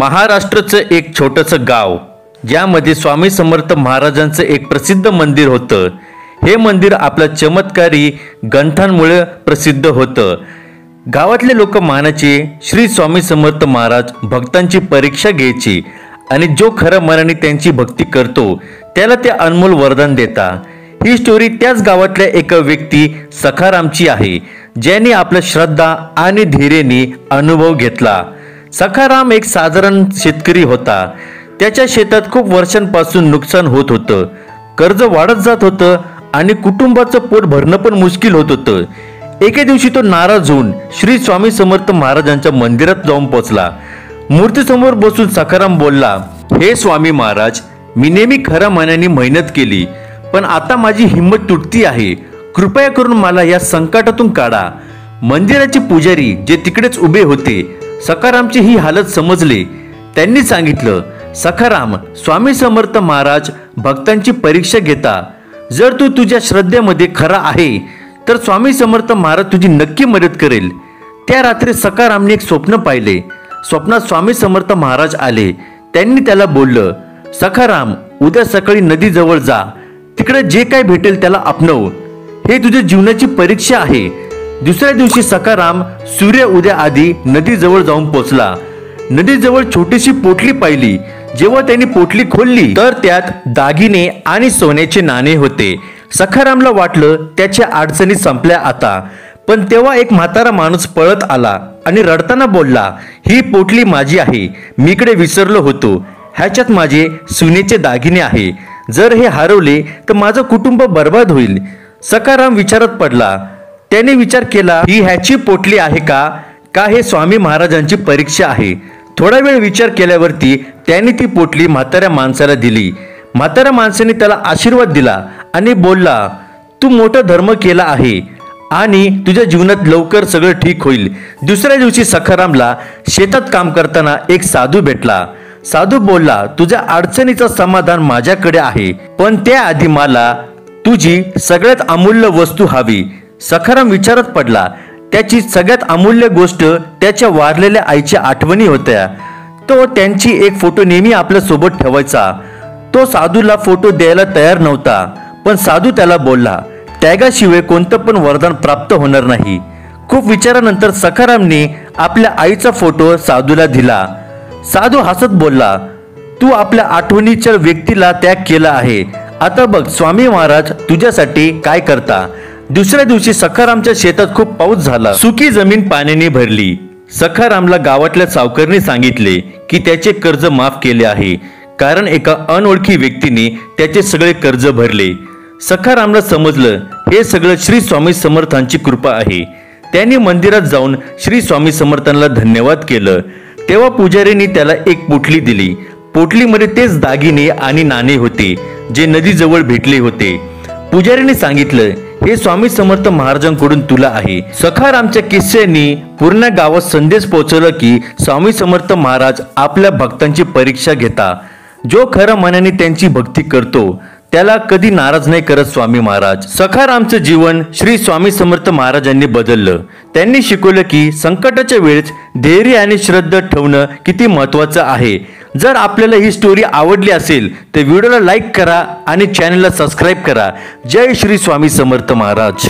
महाराष्ट्राचं एक छोटंसं गाव ज्यामध्ये स्वामी समर्थ महाराजांचं एक प्रसिद्ध मंदिर होतं। हे मंदिर आपल्या चमत्कारी ग्रंथांमुळे प्रसिद्ध होतं। गावातले लोक मानाचे श्री स्वामी समर्थ महाराज भक्तांची परीक्षा घ्यायची आणि जो खऱ्या मनाने त्यांची भक्ती करतो त्याला ते अनमोल वरदान देतात। ही स्टोरी त्याच गावातल्या एका व्यक्ती सखारामची आहे ज्याने आपल्या श्रद्धा आणि धैर्याने अनुभव घेतला। सखाराम एक साधारण शेतकरी होता। त्याच्या शेतात खूप वर्षांपासून नुकसान होत होतं, कर्ज वाढत जात होतं आणि कुटुंबाचं पोट भरणं पण मुश्किल होत होतं। एके दिवशी तो नाराज होऊन श्री स्वामी समर्थ महाराजांच्या मंदिरात जाऊन पोहोचला। मूर्तीसमोर बसून सखाराम बोलला, हे स्वामी महाराज, मी नेहमी खऱ्या मनाने मेहनत केली, पण आता माझी हिंमत तुटती आहे। कृपया करून मला या संकटातून काढा। मंदिराचे पुजारी जे तिकडेच उभे होते सखारामची ही हालत समजले। त्यांनी सांगितलं, सखाराम, स्वामी समर्थ महाराज भक्तांची परीक्षा घेता। जर तू तुझ्या श्रद्धेमध्ये खरा आहे तर स्वामी समर्थ महाराज तुझी नक्की मदत करेल। त्या रात्री सखारामने एक स्वप्न पाहिले। स्वप्नात स्वामी समर्थ महाराज आले। त्यांनी त्याला बोललं, सखाराम, उद्या सकाळी नदीजवळ जा, तिकडे जे काय भेटेल त्याला अपनव। हे तुझ्या जीवनाची परीक्षा आहे। दुसऱ्या दिवशी सखाराम सूर्य उदया आधी नदीजवळ जाऊन पोहोचला। नदीजवळ छोटीशी पोटली पाहिली। जेव्हा त्यांनी पोटली खोलली तर त्यात दागिने आणि सोन्याचे नाणे होते। सखारामला वाटलं त्याच्या अडचणी संपल्या आता, पण तेव्हा एक म्हातारा माणूस पळत आला आणि रडताना बोलला, ही पोटली माझी आहे, मी इकडे विसरलो होतो। ह्याच्यात माझे सोन्याचे दागिने आहे, जर हे हरवले तर माझं कुटुंब बर्बाद होईल। सखाराम विचारात पडला। त्याने विचार केला, ही ह्याची पोटली आहे का हे स्वामी महाराजांची परीक्षा आहे। थोडा वेळ विचार केल्यावरती त्याने ती पोटली म्हाताऱ्या माणसाला दिली। म्हाताऱ्या माणसाने त्याला आशीर्वाद दिला आणि बोलला, तू मोठा धर्म केला आहे आणि तुझ्या जीवनात लवकर सगळं ठीक होईल। दुसऱ्या दिवशी सखारामला शेतात काम करताना एक साधू भेटला। साधू बोलला, तुझ्या अडचणीचं समाधान माझ्याकडे आहे, पण त्याआधी मला तुझी सगळ्यात अमूल्य वस्तू हवी। सखाराम विचारात पडला। त्याची सगळ्यात अमूल्य गोष्ट त्याच्या वारलेल्या आईच्या आठवणी होत्या। तो त्यांची एक फोटो नेहमी आपल्या सोबत ठेवायचा। तो साधूला फोटो द्यायला तयार नव्हता, पण साधू त्याला बोलला, त्यागाशिवाय कोणतं पण वरदान प्राप्त होणार नाही। खूप विचारानंतर सखारामने आपल्या आईचा फोटो साधूला दिला। साधू हसत बोलला, तू आपल्या आठवणीच्या व्यक्तीला त्याग केला आहे, आता बघ स्वामी महाराज तुझ्यासाठी काय करता। दुसऱ्या दिवशी सखारामच्या शेतात खूप पाऊस झाला। सुकी जमीन पाण्याने भरली। सखारामला गावातल्या सावकारांनी सांगितले की त्याचे कर्ज माफ केले आहे, कारण एका अनोळखी व्यक्तीने त्याचे सगळे कर्ज भरले। सखारामला समजलं हे सगळं श्री स्वामी समर्थांची कृपा आहे। त्यांनी मंदिरात जाऊन श्री स्वामी समर्थांना धन्यवाद केलं। तेव्हा पुजारीने त्याला एक पोटली दिली। पोटलीमध्ये तेच दागिने आणि नाणे होते जे नदीजवळ भेटले होते। पुजारीने सांगितलं, हे स्वामी समर्थ महाराजांकडून तुला आहे। सखारामच्या किस्स्यानी पूर्ण गावात संदेश पोहोचवला की स्वामी समर्थ महाराज आपल्या भक्तांची परीक्षा घेता। जो खऱ्या मनाने त्यांची भक्ती करतो त्याला कधी नाराज नाही करत स्वामी महाराज। सखारामचं जीवन श्री स्वामी समर्थ महाराजांनी बदललं। त्यांनी शिकवलं की संकटाच्या वेळेस धैर्य आणि श्रद्धा ठेवणं किती महत्त्वाचं आहे। जर आपल्याला ही स्टोरी आवडली असेल तर व्हिडिओला लाईक करा आणि चॅनलला सबस्क्राईब करा। जय श्री स्वामी समर्थ महाराज।